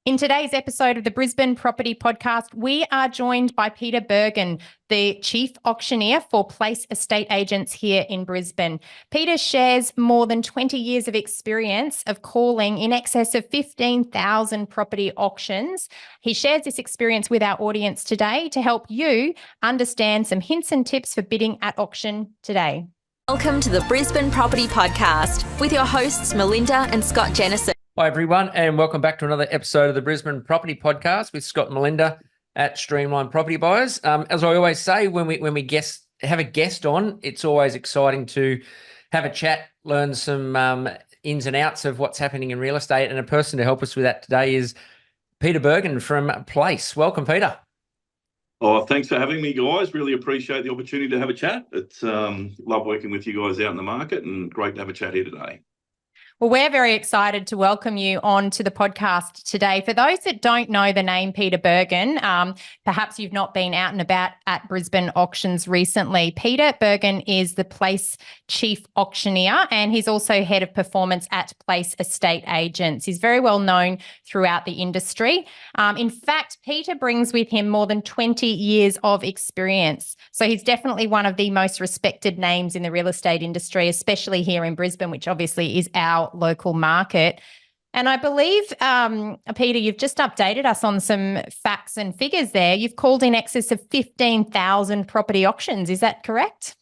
In today's episode of the Brisbane Property Podcast, we are joined by Peter Burgin, the Chief Auctioneer for Place Estate Agents here in Brisbane. Peter shares more than 20 years of experience of calling in excess of 15,000 property auctions. He shares this experience with our audience today to help you understand some hints and tips for bidding at auction today. Welcome to the Brisbane Property Podcast with your hosts, Melinda and Scott Jennison. Hi, everyone, and welcome back to another episode of the Brisbane Property Podcast with Scott and Melinda at Streamline Property Buyers. As I always say, when we have a guest on, it's always exciting to have a chat, learn some ins and outs of what's happening in real estate. And a person to help us with that today is Peter Burgin from Place. Welcome, Peter. Oh, thanks for having me, guys. Really appreciate the opportunity to have a chat. It's love working with you guys out in the market, and great to have a chat here today. Well, we're very excited to welcome you on to the podcast today. For those that don't know the name Peter Burgin, perhaps you've not been out and about at Brisbane auctions recently. Peter Burgin is the Place Chief Auctioneer, and he's also Head of Performance at Place Estate Agents. He's very well known throughout the industry. In fact, Peter brings with him more than 20 years of experience. So he's definitely one of the most respected names in the real estate industry, especially here in Brisbane, which obviously is our local market. And I believe, Peter, you've just updated us on some facts and figures there. You've called in excess of 15,000 property auctions. Is that correct?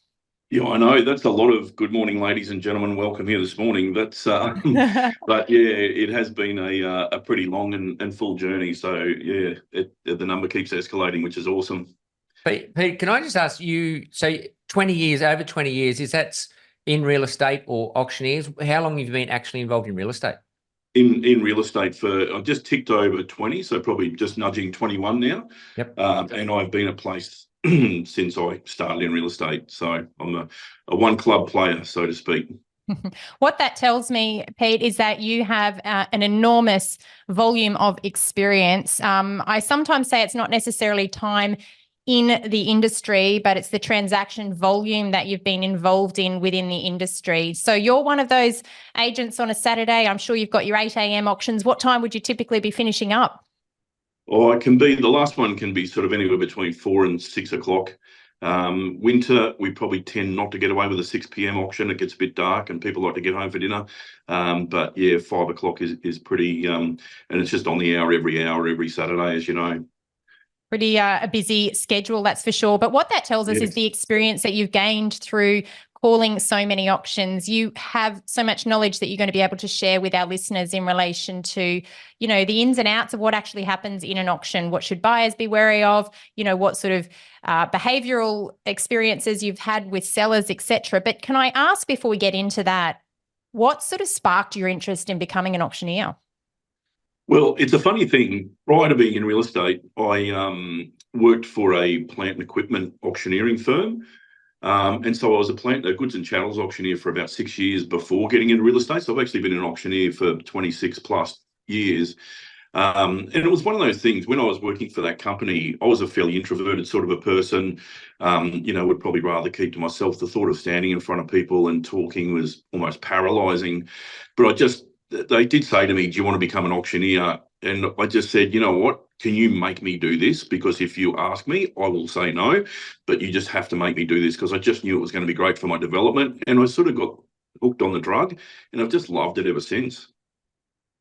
Yeah, I know. That's a lot of good morning, ladies and gentlemen. Welcome here this morning. That's but yeah, it has been a pretty long and full journey. So yeah, the number keeps escalating, which is awesome. Pete, can I just ask you, so 20 years, over 20 years, is that in real estate or auctioneers? How long have you been actually involved in real estate? In real estate I've just ticked over 20, so probably just nudging 21 now. Yep. And I've been at Place since I started in real estate. So I'm a one club player, so to speak. What that tells me, Pete, is that you have an enormous volume of experience. I sometimes say it's not necessarily time in the industry, but it's the transaction volume that you've been involved in within the industry. So you're one of those agents on a Saturday. I'm sure you've got your 8 a.m. auctions. What time would you typically be finishing up? Oh, the last one can be sort of anywhere between 4 and 6 o'clock. Winter, we probably tend not to get away with a 6 p.m. auction. It gets a bit dark and people like to get home for dinner. But yeah, 5 o'clock is pretty, and it's just on the hour, every Saturday, as you know. Pretty a busy schedule, that's for sure. But what that tells us is the experience that you've gained through calling so many auctions. You have so much knowledge that you're going to be able to share with our listeners in relation to, you know, the ins and outs of what actually happens in an auction. What should buyers be wary of? You know, what sort of behavioural experiences you've had with sellers, etc. But can I ask, before we get into that, what sort of sparked your interest in becoming an auctioneer? Well, it's a funny thing. Prior to being in real estate, I worked for a plant and equipment auctioneering firm. And so I was a goods and chattels auctioneer for about 6 years before getting into real estate. So I've actually been an auctioneer for 26 plus years. And it was one of those things, when I was working for that company, I was a fairly introverted sort of a person, would probably rather keep to myself. The thought of standing in front of people and talking was almost paralysing. But they did say to me, do you want to become an auctioneer? And I just said, you know what, can you make me do this? Because if you ask me, I will say no, but you just have to make me do this, because I just knew it was going to be great for my development. And I sort of got hooked on the drug, and I've just loved it ever since.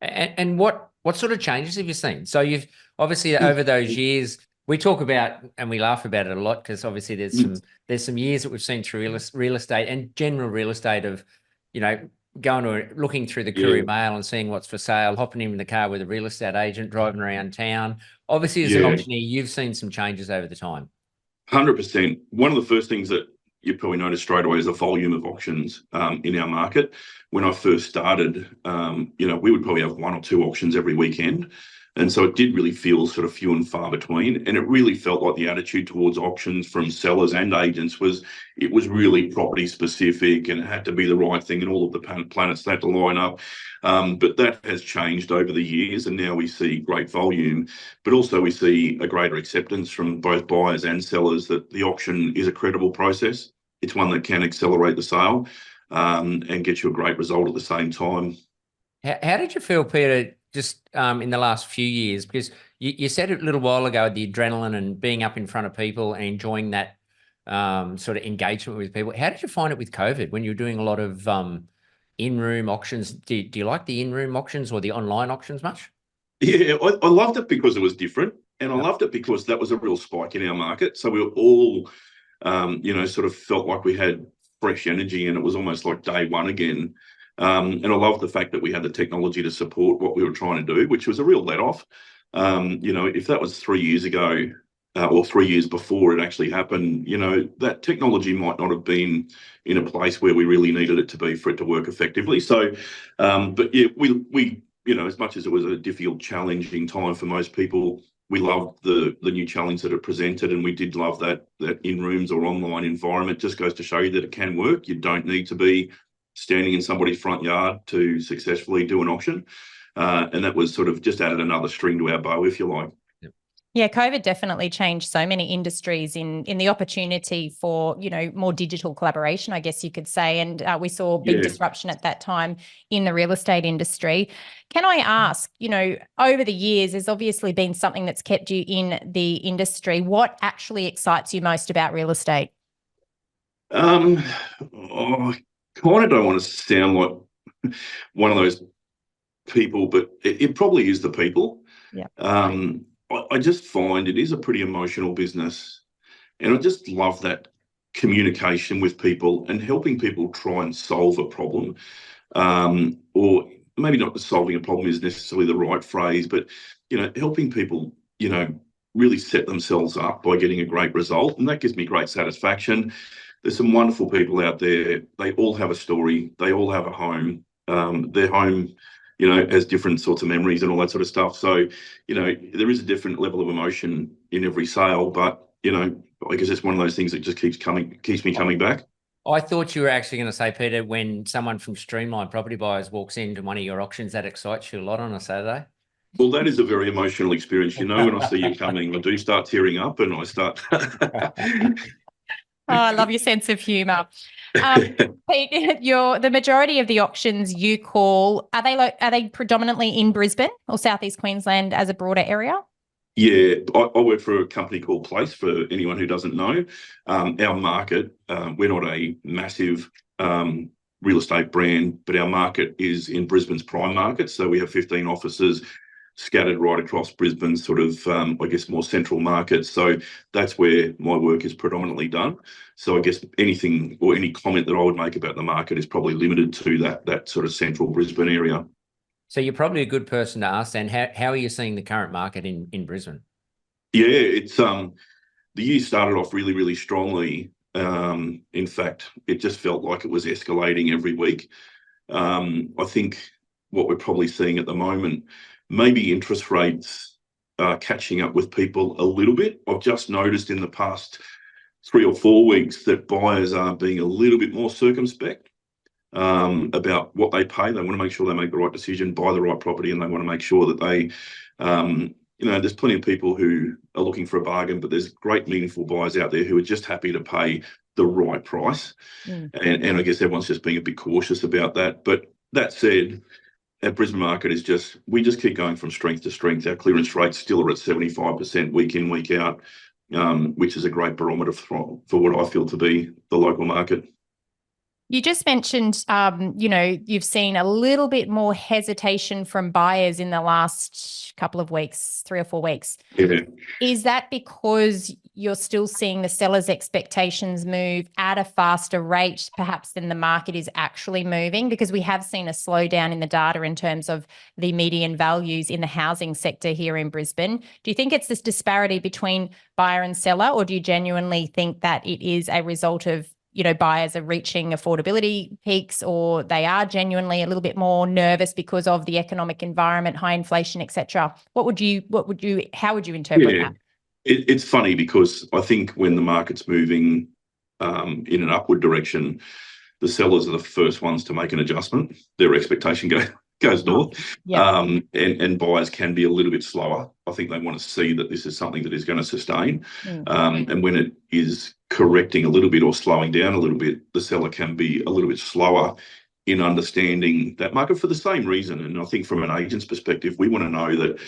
And what sort of changes have you seen? So you've obviously over those years, we talk about and we laugh about it a lot, because obviously there's some years that we've seen through real estate and general real estate of, you know, looking through the courier mail and seeing what's for sale, hopping in the car with a real estate agent, driving around town. Obviously, as an auctioneer, you've seen some changes over the time. 100%. One of the first things that you probably noticed straight away is the volume of auctions in our market. When I first started, we would probably have 1 or 2 auctions every weekend. And so it did really feel sort of few and far between. And it really felt like the attitude towards auctions from sellers and agents was really property specific, and it had to be the right thing, and all of the planets had to line up. But that has changed over the years, and now we see great volume, but also we see a greater acceptance from both buyers and sellers that the auction is a credible process. It's one that can accelerate the sale and get you a great result at the same time. How did you feel, Peter, just in the last few years? Because you said it a little while ago, the adrenaline and being up in front of people and enjoying that sort of engagement with people. How did you find it with COVID when you were doing a lot of in-room auctions? Do you like the in-room auctions or the online auctions much? Yeah, I loved it because it was different. And I loved it because that was a real spike in our market. So we were all, sort of felt like we had fresh energy and it was almost like day one again. And I love the fact that we had the technology to support what we were trying to do, which was a real let-off. If that was 3 years ago or 3 years before it actually happened, that technology might not have been in a place where we really needed it to be for it to work effectively. So, but yeah, we as much as it was a difficult, challenging time for most people, we loved the new challenge that it presented, and we did love that in rooms or online environment. Just goes to show you that it can work. You don't need to be standing in somebody's front yard to successfully do an auction. And that was sort of just added another string to our bow, if you like. Yeah, COVID definitely changed so many industries in the opportunity for, more digital collaboration, I guess you could say. And we saw big disruption at that time in the real estate industry. Can I ask, over the years, there's obviously been something that's kept you in the industry. What actually excites you most about real estate? I kind of don't want to sound like one of those people, but it probably is the people. Yeah. I just find it is a pretty emotional business, and I just love that communication with people and helping people try and solve a problem, or maybe not solving a problem is necessarily the right phrase, but helping people really set themselves up by getting a great result, and that gives me great satisfaction. There's some wonderful people out there. They all have a story. They all have a home. Their home has different sorts of memories and all that sort of stuff. So, there is a different level of emotion in every sale, but, I guess it's one of those things that just keeps me coming back. I thought you were actually going to say, Peter, when someone from Streamline Property Buyers walks into one of your auctions, that excites you a lot on a Saturday. Well, that is a very emotional experience. When I see you coming, I do start tearing up and I start... Oh, I love your sense of humour. Pete, the majority of the auctions you call, are they predominantly in Brisbane or Southeast Queensland as a broader area? Yeah, I work for a company called Place, for anyone who doesn't know. Our market, we're not a massive real estate brand, but our market is in Brisbane's prime market. So we have 15 offices scattered right across Brisbane, sort of, more central markets. So that's where my work is predominantly done. So I guess anything or any comment that I would make about the market is probably limited to that sort of central Brisbane area. So you're probably a good person to ask then. How are you seeing the current market in Brisbane? Yeah, it's the year started off really, really strongly. In fact, it just felt like it was escalating every week. I think what we're probably seeing at the moment, maybe interest rates are catching up with people a little bit. I've just noticed in the past 3 or 4 weeks that buyers are being a little bit more circumspect about what they pay. They want to make sure they make the right decision, buy the right property, and they want to make sure that they, there's plenty of people who are looking for a bargain, but there's great meaningful buyers out there who are just happy to pay the right price. And I guess everyone's just being a bit cautious about that. But that said, our Brisbane market is we just keep going from strength to strength. Our clearance rates still are at 75% week in, week out, which is a great barometer for what I feel to be the local market. You just mentioned, you've seen a little bit more hesitation from buyers in the last couple of weeks, 3 or 4 weeks. Yeah. Is that because you're still seeing the seller's expectations move at a faster rate, perhaps, than the market is actually moving? Because we have seen a slowdown in the data in terms of the median values in the housing sector here in Brisbane. Do you think it's this disparity between buyer and seller, or do you genuinely think that it is a result of buyers are reaching affordability peaks, or they are genuinely a little bit more nervous because of the economic environment, high inflation, etc.? How would you interpret that? It's funny because I think when the market's moving in an upward direction, the sellers are the first ones to make an adjustment. Their expectation goes north. Yeah. And buyers can be a little bit slower. I think they want to see that this is something that is going to sustain. And when it is correcting a little bit or slowing down a little bit, the seller can be a little bit slower in understanding that market for the same reason. And I think from an agent's perspective, we want to know that,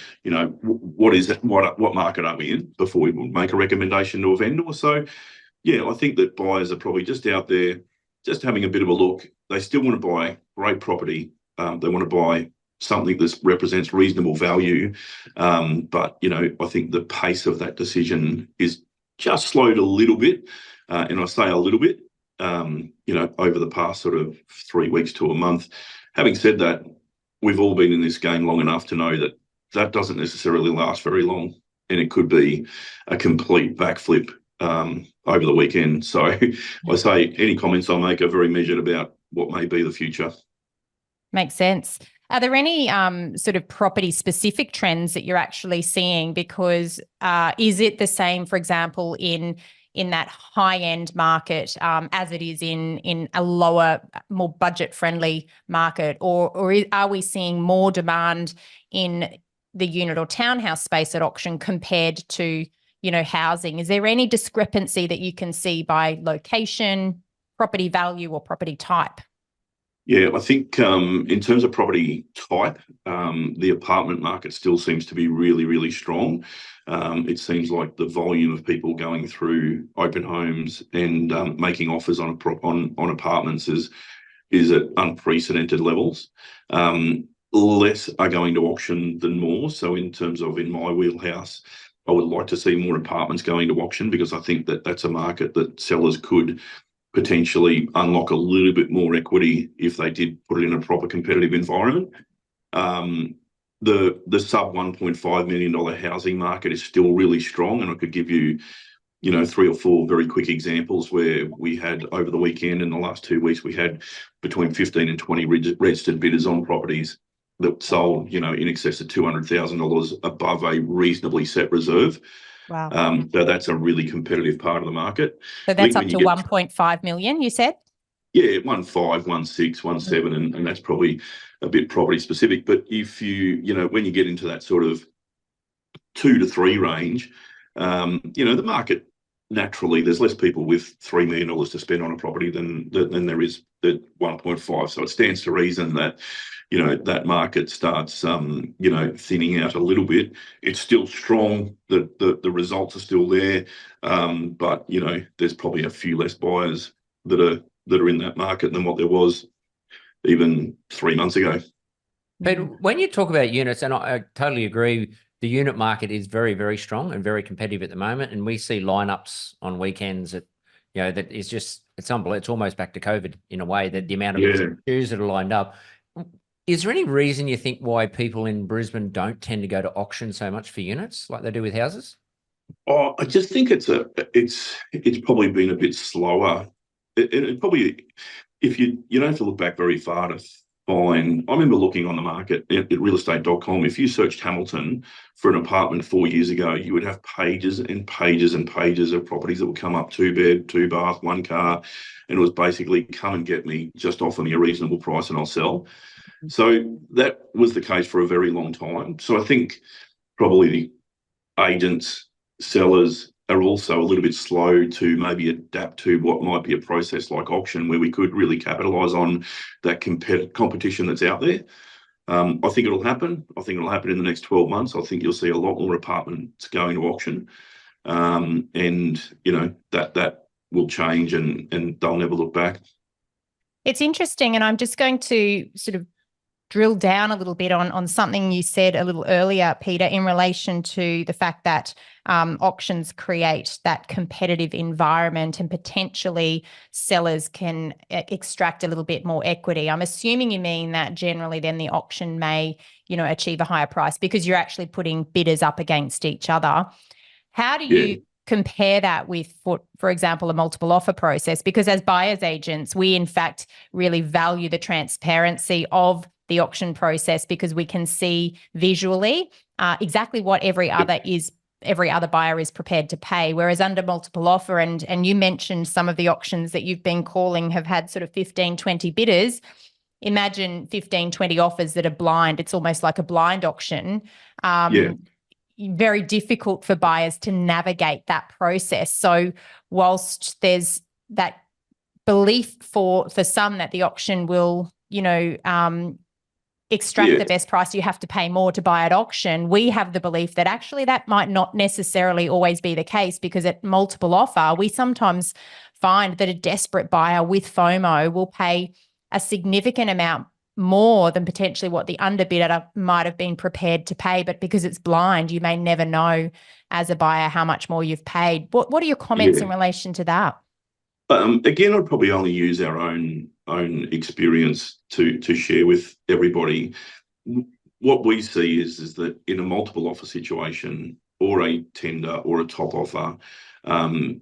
what market are we in before we will make a recommendation to a vendor. So, yeah, I think that buyers are probably just out there, just having a bit of a look. They still want to buy great property. They want to buy something that represents reasonable value. But, I think the pace of that decision is just slowed a little bit. And I say a little bit, over the past sort of 3 weeks to a month. Having said that, we've all been in this game long enough to know that that doesn't necessarily last very long, and it could be a complete backflip over the weekend. So I say any comments I make are very measured about what may be the future. Makes sense. Are there any sort of property-specific trends that you're actually seeing? Because is it the same, for example, in that high-end market as it is in a lower, more budget-friendly market? Or are we seeing more demand in the unit or townhouse space at auction compared to, housing? Is there any discrepancy that you can see by location, property value, or property type? Yeah, I think in terms of property type, the apartment market still seems to be really, really strong. It seems like the volume of people going through open homes and making offers on apartments is at unprecedented levels. Less are going to auction than more. So in terms of in my wheelhouse, I would like to see more apartments going to auction, because I think that that's a market that sellers could potentially unlock a little bit more equity if they did put it in a proper competitive environment. The sub $1.5 million housing market is still really strong, and I could give you, 3 or 4 very quick examples where we had over the weekend, in the last 2 weeks, we had between 15 and 20 registered bidders on properties that sold, in excess of $200,000 above a reasonably set reserve. Wow. So that's a really competitive part of the market. So that's up to 1.5 million, you said? Yeah, 1.5, 1.6, 1.7, and that's probably a bit property specific. But if you, when you get into that sort of 2 to 3 range, the market, naturally, there's less people with $3 million to spend on a property than there is at 1.5. So it stands to reason that, that market starts, thinning out a little bit. It's still strong. The results are still there. But, there's probably a few less buyers that are in that market than what there was even 3 months ago. But when you talk about units, and I totally agree, the unit market is very, very strong and very competitive at the moment. And we see lineups on weekends that, that is just, it's unbelievable. It's almost back to COVID in a way, that the amount of shoes that are lined up. Is there any reason you think why people in Brisbane don't tend to go to auction so much for units like they do with houses? Oh, I just think it's probably been a bit slower. It probably, if you don't have to look back very far to find. I remember looking on the market at realestate.com. If you searched Hamilton for an apartment 4 years ago, you would have pages and pages and pages of properties that would come up, 2-bed, 2-bath, 1 car, and it was basically come and get me, just offer me a reasonable price and I'll sell. So that was the case for a very long time. So I think probably the agents, sellers are also a little bit slow to maybe adapt to what might be a process like auction, where we could really capitalise on that competition that's out there. I think it'll happen. I think it'll happen in the next 12 months. I think you'll see a lot more apartments going to auction, and that will change, and they'll never look back. It's interesting, and I'm just going to sort of drill down a little bit on something you said a little earlier, Peter, in relation to the fact that auctions create that competitive environment and potentially sellers can extract a little bit more equity. I'm assuming you mean that generally then the auction may, achieve a higher price because you're actually putting bidders up against each other. How do you compare that with, for example, a multiple offer process? Because as buyer's agents, we in fact really value the transparency of the auction process, because we can see visually exactly what every other buyer is prepared to pay. Whereas under multiple offer, and you mentioned some of the auctions that you've been calling have had sort of 15, 20 bidders. Imagine 15, 20 offers that are blind. It's almost like a blind auction. Very difficult for buyers to navigate that process. So whilst there's that belief for some that the auction will extract the best price, you have to pay more to buy at auction. We have the belief that actually that might not necessarily always be the case, because at multiple offer, we sometimes find that a desperate buyer with FOMO will pay a significant amount more than potentially what the underbidder might have been prepared to pay. But because it's blind, you may never know as a buyer how much more you've paid. What are your comments in relation to that? Again, I'd probably only use our own experience to share with everybody. What we see is that in a multiple offer situation or a tender or a top offer,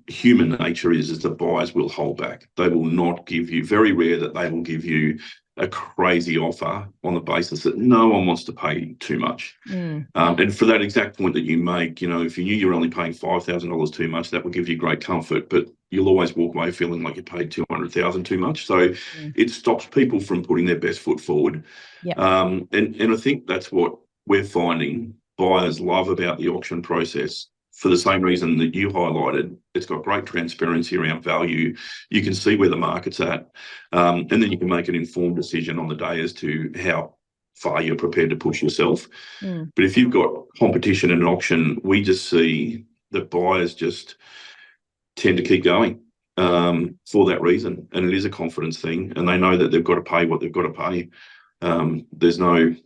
human nature is that buyers will hold back. They will not give you, very rare that they will give you a crazy offer on the basis that no one wants to pay too much. And for that exact point that you make, if you knew you're only paying $5,000 too much, that would give you great comfort, but you'll always walk away feeling like you paid $200,000 too much. So it stops people from putting their best foot forward. And I think that's what we're finding buyers love about the auction process. For the same reason that you highlighted, it's got great transparency around value. You can see where the market's at, and then you can make an informed decision on the day as to how far you're prepared to push yourself. But if you've got competition in an auction, we just see that buyers just tend to keep going for that reason. And it is a confidence thing, and they know that they've got to pay what they've got to pay. There's no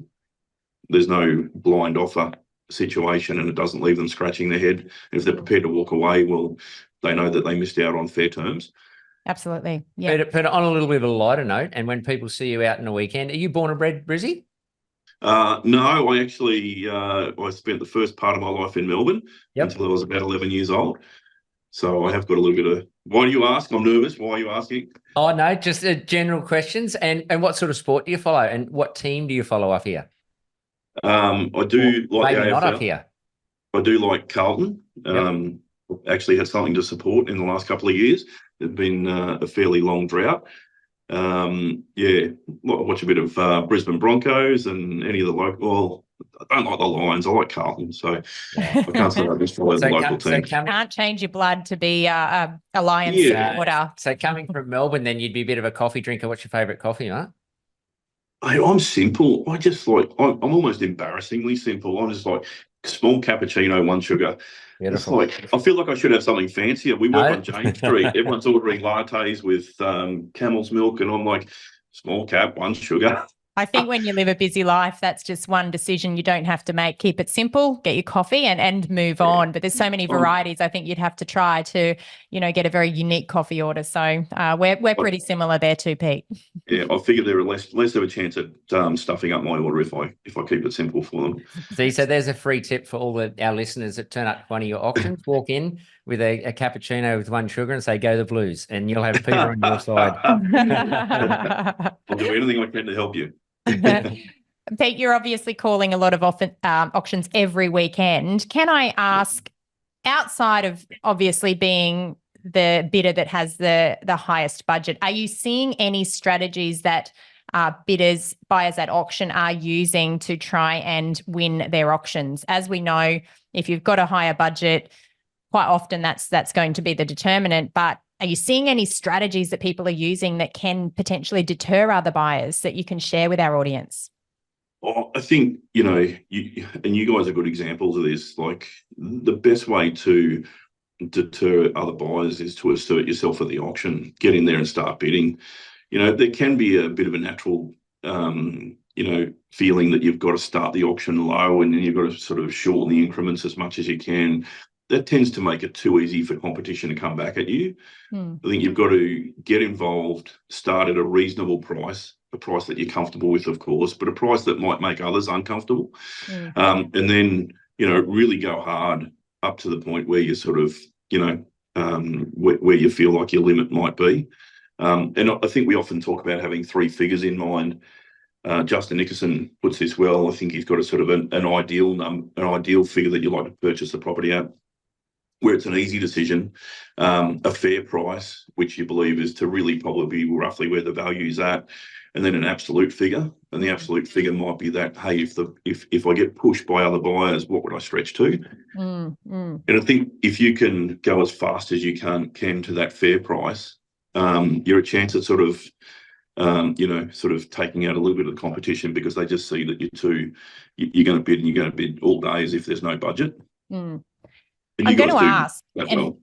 blind offer situation, and it doesn't leave them scratching their head. If they're prepared to walk away, well, they know that they missed out on fair terms. Absolutely. Yeah. Peter, on a little bit of a lighter note, and when people see you out in the weekend, are you born and bred Brizzy? No, I actually I spent the first part of my life in Melbourne until I was about 11 years old. So I have got a little bit of. Why do you ask? I'm nervous. Why are you asking? Oh no, just general questions. And what sort of sport do you follow, and what team do you follow up here? I do like maybe the AFL. Not up here. I do like Carlton. Actually had something to support in the last couple of years. It's been a fairly long drought. Watch a bit of Brisbane Broncos and any of the local. Well, I don't like the Lions. I like Carlton, so I can't say I just follow the local team. Can't change your blood to be a Lions supporter. So coming from Melbourne, then you'd be a bit of a coffee drinker. What's your favourite coffee, mate? I'm simple. I just like. I'm almost embarrassingly simple. I'm just like small cappuccino, 1 sugar. Beautiful. It's like I feel like I should have something fancier. We work on James Street. Everyone's ordering lattes with camel's milk, and I'm like, small cap, 1 sugar. I think when you live a busy life, that's just one decision you don't have to make. Keep it simple, get your coffee and move on. But there's so many varieties. I think you'd have to try to, get a very unique coffee order. So we're pretty similar there too, Pete. Yeah, I figure there are less of a chance at stuffing up my order if I keep it simple for them. See, so there's a free tip for all our listeners that turn up to one of your auctions. Walk in with a cappuccino with 1 sugar and say, "Go the Blues," and you'll have Peter on your side. I'll do anything I can to help you. Pete, you're obviously calling a lot of auctions every weekend. Can I ask, outside of obviously being the bidder that has the highest budget, are you seeing any strategies that buyers at auction are using to try and win their auctions? As we know, if you've got a higher budget, quite often that's going to be the determinant. But are you seeing any strategies that people are using that can potentially deter other buyers that you can share with our audience? I think, you guys are good examples of this. Like, the best way to deter other buyers is to assert yourself at the auction, get in there and start bidding. There can be a bit of a natural, feeling that you've got to start the auction low and then you've got to sort of shorten the increments as much as you can. That tends to make it too easy for competition to come back at you. I think you've got to get involved, start at a reasonable price, a price that you're comfortable with, of course, but a price that might make others uncomfortable. And then, really go hard up to the point where you sort of, where you feel like your limit might be. And I think we often talk about having 3 figures in mind. Justin Nickerson puts this well. I think he's got a sort of an ideal figure that you like to purchase the property at, where it's an easy decision, a fair price, which you believe is to really probably be roughly where the value is at, and then an absolute figure. And the absolute figure might be that, hey, if I get pushed by other buyers, what would I stretch to? And I think if you can go as fast as you can to that fair price, you're a chance at sort of sort of taking out a little bit of the competition because they just see that you're going to bid and you're going to bid all day as if there's no budget. Mm. And I'm you going guys to do ask, that and well.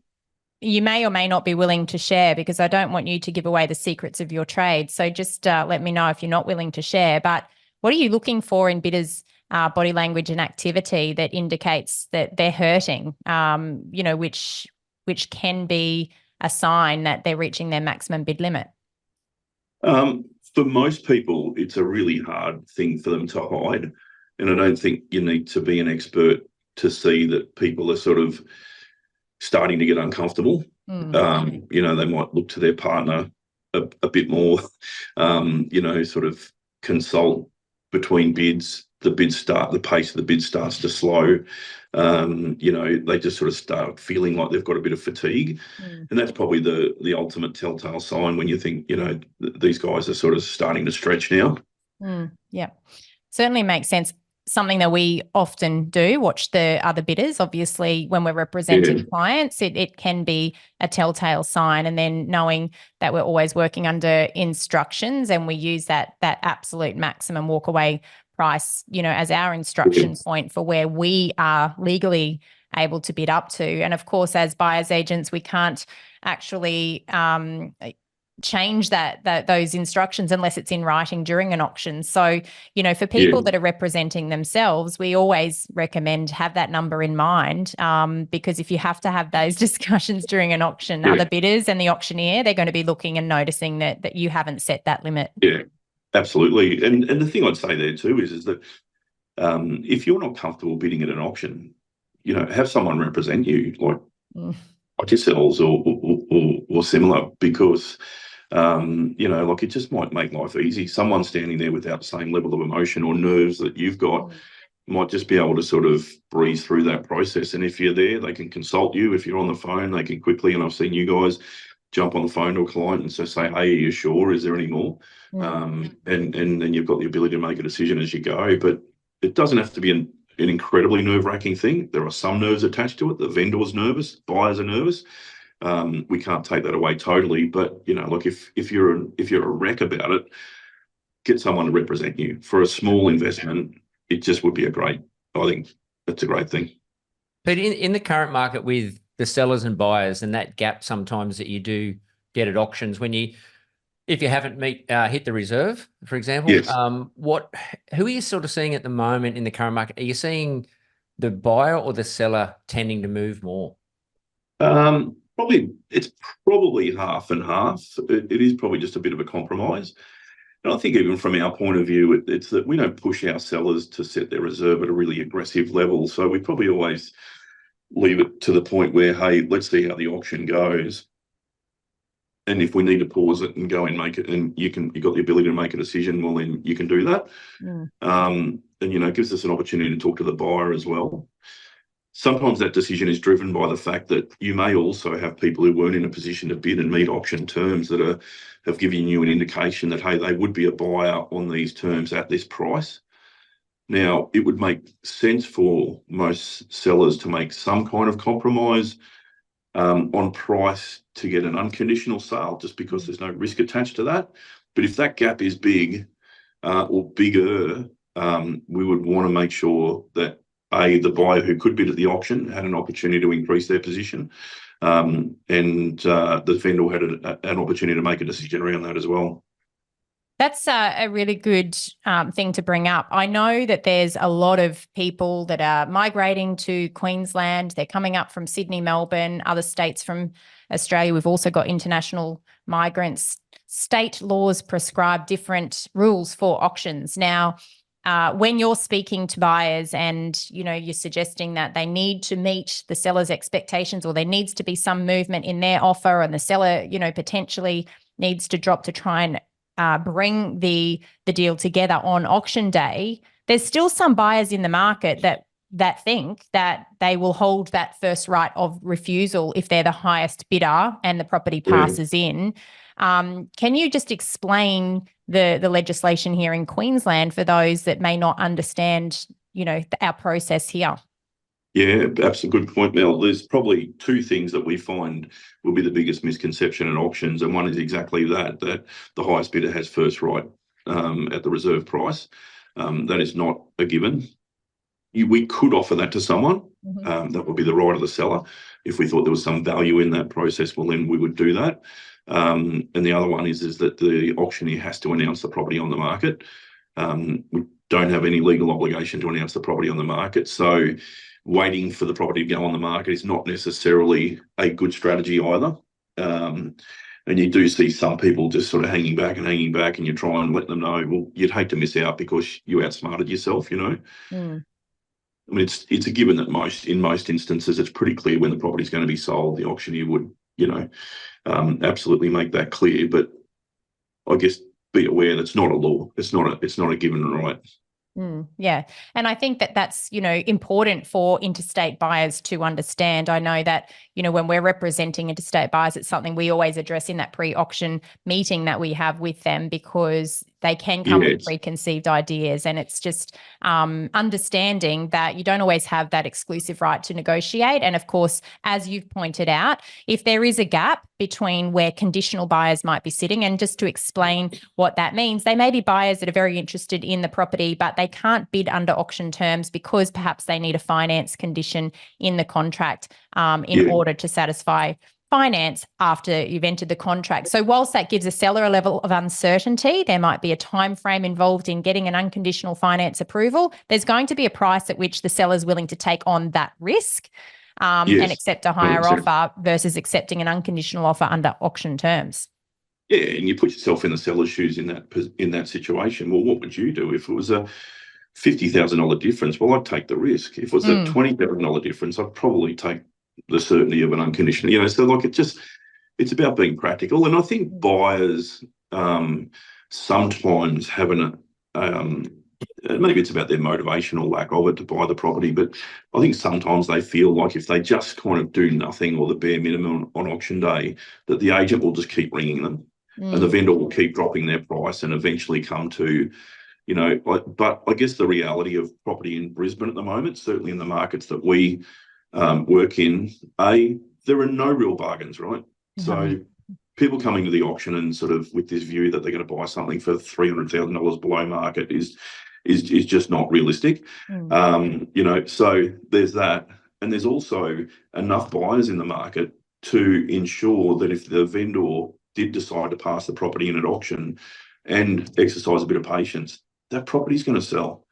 you may or may not be willing to share because I don't want you to give away the secrets of your trade. So just let me know if you're not willing to share. But what are you looking for in bidders' body language and activity that indicates that they're hurting, which can be a sign that they're reaching their maximum bid limit? For most people, it's a really hard thing for them to hide. And I don't think you need to be an expert to see that people are sort of starting to get uncomfortable. They might look to their partner a bit more, sort of consult between bids. The pace of the bid starts to slow. They just sort of start feeling like they've got a bit of fatigue. And that's probably the ultimate telltale sign when you think, these guys are sort of starting to stretch now. Yeah, certainly makes sense. Something that we often do, watch the other bidders. Obviously, when we're representing clients, it can be a telltale sign. And then knowing that we're always working under instructions and we use that absolute maximum walkaway price, as our instruction point for where we are legally able to bid up to. And of course, as buyers agents, we can't actually change those instructions unless it's in writing during an auction. So, for people that are representing themselves, we always recommend have that number in mind, because if you have to have those discussions during an auction, other bidders and the auctioneer, they're going to be looking and noticing that you haven't set that limit. Yeah, absolutely. And the thing I'd say there too is that if you're not comfortable bidding at an auction, have someone represent you, like yourselves or similar, because it just might make life easy. Someone standing there without the same level of emotion or nerves that you've got might just be able to sort of breeze through that process. And if you're there, they can consult you. If you're on the phone, they can quickly, and I've seen you guys jump on the phone to a client and so say, hey, are you sure? Is there any more? And then you've got the ability to make a decision as you go. But it doesn't have to be an incredibly nerve-wracking thing. There are some nerves attached to it. The vendor's nervous, buyers are nervous. We can't take that away totally, but if you're a wreck about it, get someone to represent you. For a small investment, it just would be I think that's a great thing. But in the current market with the sellers and buyers and that gap sometimes that you do get at auctions if you haven't hit the reserve, for example, who are you sort of seeing at the moment in the current market? Are you seeing the buyer or the seller tending to move more? It's probably half and half. It is probably just a bit of a compromise. And I think even from our point of view, it's that we don't push our sellers to set their reserve at a really aggressive level. So we probably always leave it to the point where, hey, let's see how the auction goes. And if we need to pause it and go and make it, and you've got the ability to make a decision, well, then you can do that. And, it gives us an opportunity to talk to the buyer as well. Sometimes that decision is driven by the fact that you may also have people who weren't in a position to bid and meet auction terms that have given you an indication that, hey, they would be a buyer on these terms at this price. Now, it would make sense for most sellers to make some kind of compromise on price to get an unconditional sale, just because there's no risk attached to that. But if that gap is big or bigger, we would want to make sure that the buyer who could bid at the auction had an opportunity to increase their position, and the vendor had an opportunity to make a decision around that as well. That's a really good thing to bring up. I know that there's a lot of people that are migrating to Queensland. They're coming up from Sydney, Melbourne, other states from Australia. We've also got international migrants. State laws prescribe different rules for auctions. Now, when you're speaking to buyers and, you're suggesting that they need to meet the seller's expectations, or there needs to be some movement in their offer, and the seller, potentially needs to drop to try and bring the deal together on auction day, there's still some buyers in the market that think that they will hold that first right of refusal if they're the highest bidder and the property passes in. Can you just explain the legislation here in Queensland for those that may not understand, our process here? Yeah, that's a good point, Mel. There's probably two things that we find will be the biggest misconception at auctions, and one is exactly that the highest bidder has first right at the reserve price. That is not a given. We could offer that to someone. That would be the right of the seller. If we thought there was some value in that process, well, then we would do that. And the other one is that the auctioneer has to announce the property on the market. We don't have any legal obligation to announce the property on the market. So waiting for the property to go on the market is not necessarily a good strategy either. And you do see some people just sort of hanging back, and you try and let them know, well, you'd hate to miss out because you outsmarted yourself, you know. I mean, it's a given that in most instances, it's pretty clear when the property is going to be sold. The auctioneer would, absolutely make that clear. But I guess be aware that's not a law. It's not a given right. Yeah. And I think that that's, important for interstate buyers to understand. I know that, when we're representing interstate buyers, it's something we always address in that pre-auction meeting that we have with them, because they can come with preconceived ideas. And it's just understanding that you don't always have that exclusive right to negotiate. And of course, as you've pointed out, if there is a gap between where conditional buyers might be sitting, and just to explain what that means, they may be buyers that are very interested in the property, but they can't bid under auction terms because perhaps they need a finance condition in the contract in order to satisfy finance after you've entered the contract. So whilst that gives a seller a level of uncertainty, there might be a time frame involved in getting an unconditional finance approval. There's going to be a price at which the seller's willing to take on that risk and accept a higher 100%. offer versus accepting an unconditional offer under auction terms. Yeah, and you put yourself in the seller's shoes in that situation. Well, what would you do if it was a $50,000 difference? Well, I'd take the risk. If it was a $20,000 difference, I'd probably take the certainty of an unconditional. So like it's about being practical. And I think buyers sometimes have maybe it's about their motivation or lack of it to buy the property, but I think sometimes they feel like if they just kind of do nothing or the bare minimum on auction day, that the agent will just keep ringing them and the vendor will keep dropping their price and eventually come to, but I guess the reality of property in Brisbane at the moment, certainly in the markets that we work in, there are no real bargains, right? So people coming to the auction and sort of with this view that they're going to buy something for $300,000 below market is just not realistic. So there's that. And there's also enough buyers in the market to ensure that if the vendor did decide to pass the property in at auction and exercise a bit of patience, that property's going to sell.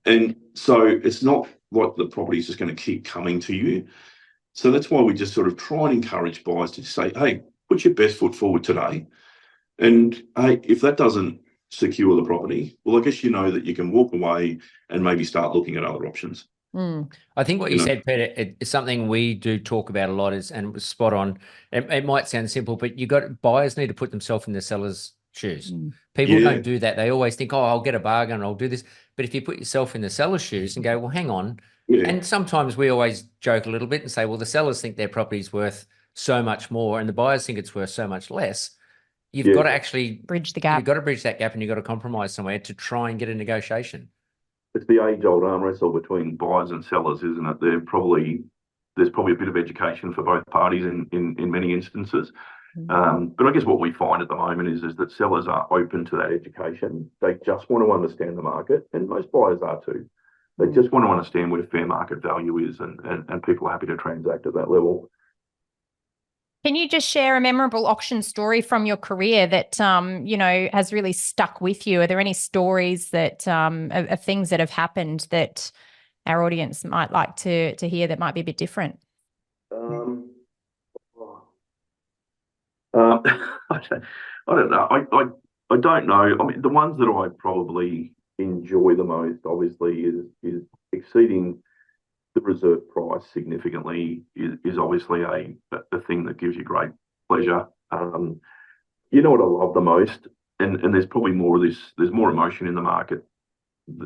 And so it's not like the property is just going to keep coming to you. So that's why we just sort of try and encourage buyers to say, hey, put your best foot forward today. And hey, if that doesn't secure the property, well, I guess you know that you can walk away and maybe start looking at other options. I think what you said, Peter, is something we do talk about a lot, and it was spot on. It might sound simple, but buyers need to put themselves in the seller's shoes. People don't do that. They always think, oh, I'll get a bargain and I'll do this. But if you put yourself in the seller's shoes and go, well, hang on. And sometimes we always joke a little bit and say, well, the sellers think their property's worth so much more and the buyers think it's worth so much less. You've got to actually bridge the gap. You've got to bridge that gap, and you've got to compromise somewhere to try and get a negotiation. It's the age-old arm wrestle between buyers and sellers, isn't it? There's probably a bit of education for both parties in many instances. But I guess what we find at the moment is that sellers are open to that education. They just want to understand the market, and most buyers are too. They just want to understand what a fair market value is, and people are happy to transact at that level. Can you just share a memorable auction story from your career that, has really stuck with you? Are there any stories that of things that have happened that our audience might like to hear that might be a bit different? I don't know. I don't know. I mean, the ones that I probably enjoy the most, obviously, is exceeding the reserve price significantly is obviously a thing that gives you great pleasure. You know what I love the most, and there's probably more of this. There's more emotion in the market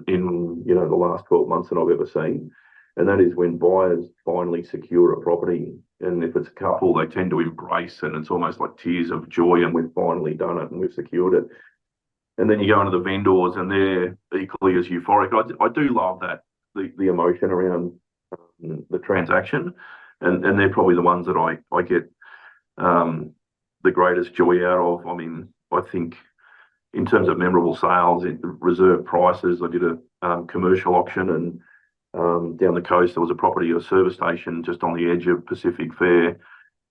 in the last 12 months than I've ever seen, and that is when buyers finally secure a property. And if it's a couple, they tend to embrace, and it's almost like tears of joy, and we've finally done it and we've secured it. And then you go into the vendors and they're equally as euphoric. I do love that, the emotion around transaction, and they're probably the ones that I get the greatest joy out of. I mean, I think in terms of memorable sales, reserve prices, I did a commercial auction, and down the coast there was a property, a service station just on the edge of Pacific Fair,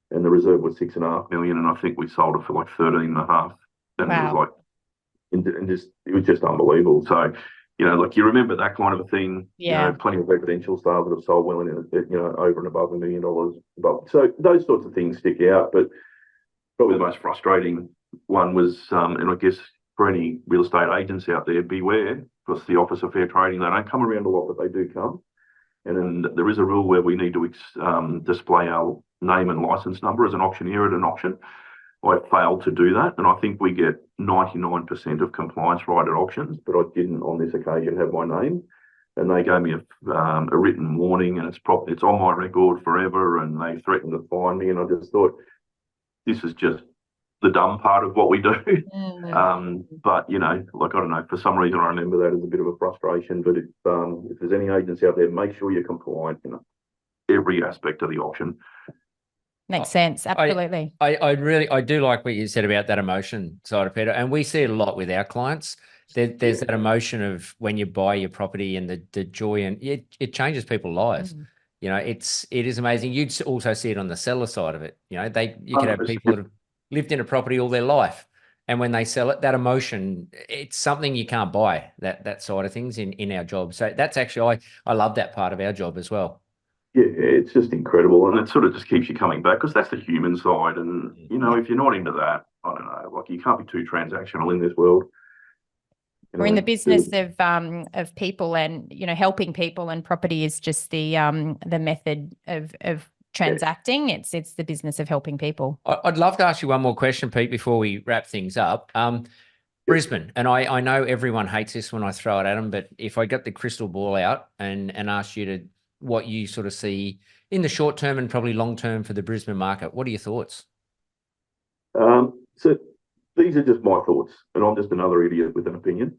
and the reserve was 6.5 million, and I think we sold it for like 13.5, and Wow. it was like, it was just unbelievable. So, like you remember that kind of a thing. Yeah. Plenty of residential sales that have sold well in over and above $1 million. So those sorts of things stick out. But probably the most frustrating one was, and I guess for any real estate agents out there, beware, because the Office of Fair Trading, they don't come around a lot, but they do come. And then there is a rule where we need to display our name and license number as an auctioneer at an auction. I failed to do that, and I think we get 99% of compliance right at auctions, but I didn't on this occasion have my name, and they gave me a written warning, and it's on my record forever, and they threatened to fine me, and I just thought, this is just the dumb part of what we do. But like, I don't know, for some reason I remember that as a bit of a frustration. But if there's any agents out there, make sure you're compliant in every aspect of the auction. Makes sense. Absolutely. I do like what you said about that emotion side of Peter, and we see it a lot with our clients. There's that emotion of when you buy your property and the joy, and it changes people's lives. It is amazing. You'd also see it on the seller side of it. You could have people that have lived in a property all their life, and when they sell it, that emotion, it's something you can't buy, that side of things in our job. So that's actually, I love that part of our job as well. Yeah, it's just incredible, and it sort of just keeps you coming back, because that's the human side. And if you're not into that, I don't know, like, you can't be too transactional in this world. We're in the business of people, and helping people, and property is just the method of transacting. Yeah. It's the business of helping people. I'd love to ask you one more question, Pete, before we wrap things up. Brisbane, and I know everyone hates this when I throw it at them, but if I got the crystal ball out and asked you to what you sort of see in the short term and probably long term for the Brisbane market, what are your thoughts? So these are just my thoughts, and I'm just another idiot with an opinion.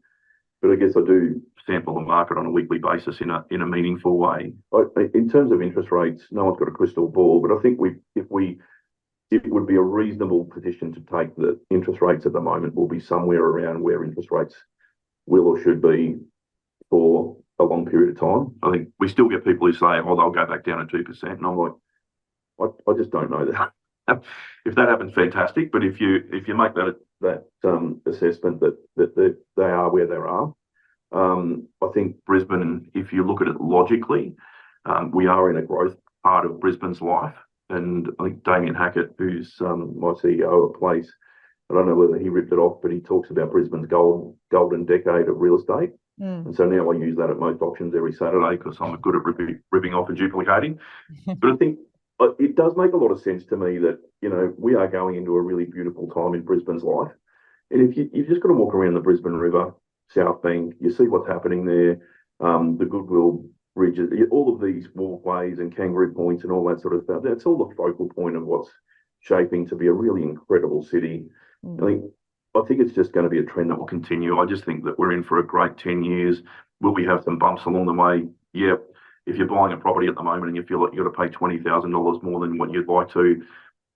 But I guess I do sample the market on a weekly basis in a meaningful way. In terms of interest rates, no one's got a crystal ball, but I think it would be a reasonable position to take that interest rates at the moment will be somewhere around where interest rates will or should be for a long period of time. I think we still get people who say, "Oh, they'll go back down to 2%," and I'm like, I just don't know that. If that happens, fantastic. But if you make that assessment that they are where they are, I think Brisbane, if you look at it logically, we are in a growth part of Brisbane's life. And I think Damien Hackett, who's my CEO of Place, I don't know whether he ripped it off, but he talks about Brisbane's golden decade of real estate. And so now I use that at most auctions every Saturday, because I'm good at ripping off and duplicating. But I think it does make a lot of sense to me that, we are going into a really beautiful time in Brisbane's life. And if you've just got to walk around the Brisbane River, South Bank, you see what's happening there, the Goodwill Bridges, all of these walkways and kangaroo points and all that sort of stuff. That's all the focal point of what's shaping to be a really incredible city. I think it's just going to be a trend that will continue. I just think that we're in for a great 10 years. Will we have some bumps along the way? Yep. If you're buying a property at the moment and you feel like you've got to pay $20,000 more than what you'd like to,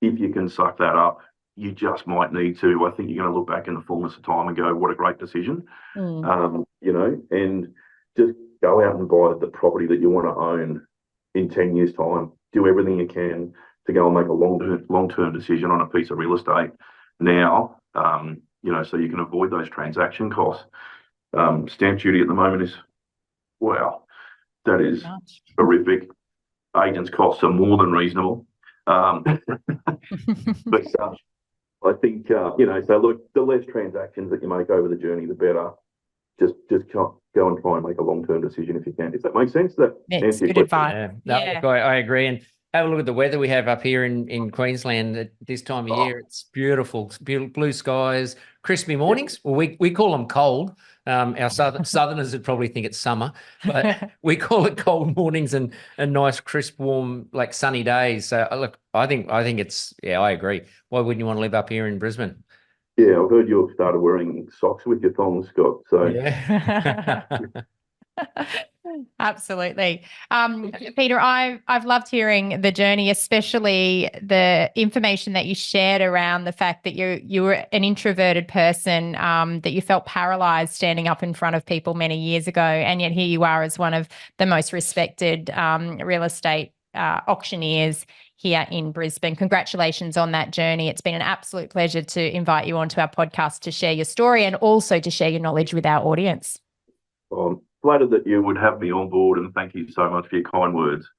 if you can suck that up, you just might need to. I think you're going to look back in the fullness of time and go, what a great decision. And just go out and buy the property that you want to own in 10 years' time. Do everything you can to go and make a long-term decision on a piece of real estate now, so you can avoid those transaction costs. Stamp duty at the moment is, wow, that is horrific. Agents' costs are more than reasonable. But I think, so look, the less transactions that you make over the journey, the better. Just go and try and make a long-term decision if you can. If that makes sense, that's good advice. I agree. And have a look at the weather we have up here in Queensland at this time of year. It's beautiful. It's beautiful, blue skies, crispy mornings. Well, we call them cold. Our southerners would probably think it's summer, but we call it cold mornings and nice, crisp, warm, like sunny days. So look, I think it's, I agree. Why wouldn't you want to live up here in Brisbane? Yeah, I've heard you've started wearing socks with your thongs, Scott. So Absolutely. Peter, I've loved hearing the journey, especially the information that you shared around the fact that you were an introverted person, that you felt paralyzed standing up in front of people many years ago, and yet here you are as one of the most respected real estate auctioneers here in Brisbane. Congratulations on that journey. It's been an absolute pleasure to invite you onto our podcast to share your story and also to share your knowledge with our audience. Well, flattered that you would have me on board, and thank you so much for your kind words.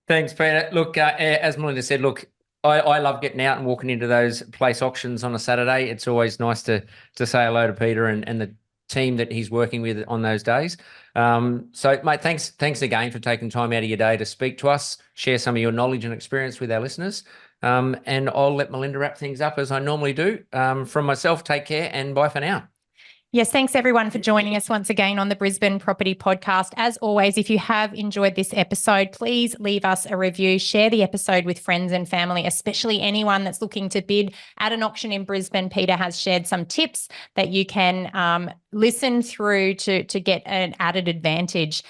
Thanks, Peter. Look, as Melinda said, look, I love getting out and walking into those place auctions on a Saturday. It's always nice to say hello to Peter and the team that he's working with on those days. So, mate, thanks again for taking time out of your day to speak to us, share some of your knowledge and experience with our listeners. And I'll let Melinda wrap things up as I normally do. From myself, take care and bye for now. Yes, thanks everyone for joining us once again on the Brisbane Property Podcast. As always, if you have enjoyed this episode, please leave us a review, share the episode with friends and family, especially anyone that's looking to bid at an auction in Brisbane. Peter has shared some tips that you can listen through to get an added advantage.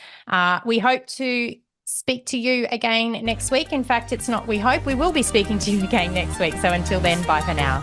We hope to speak to you again next week. In fact, we will be speaking to you again next week. So until then, bye for now.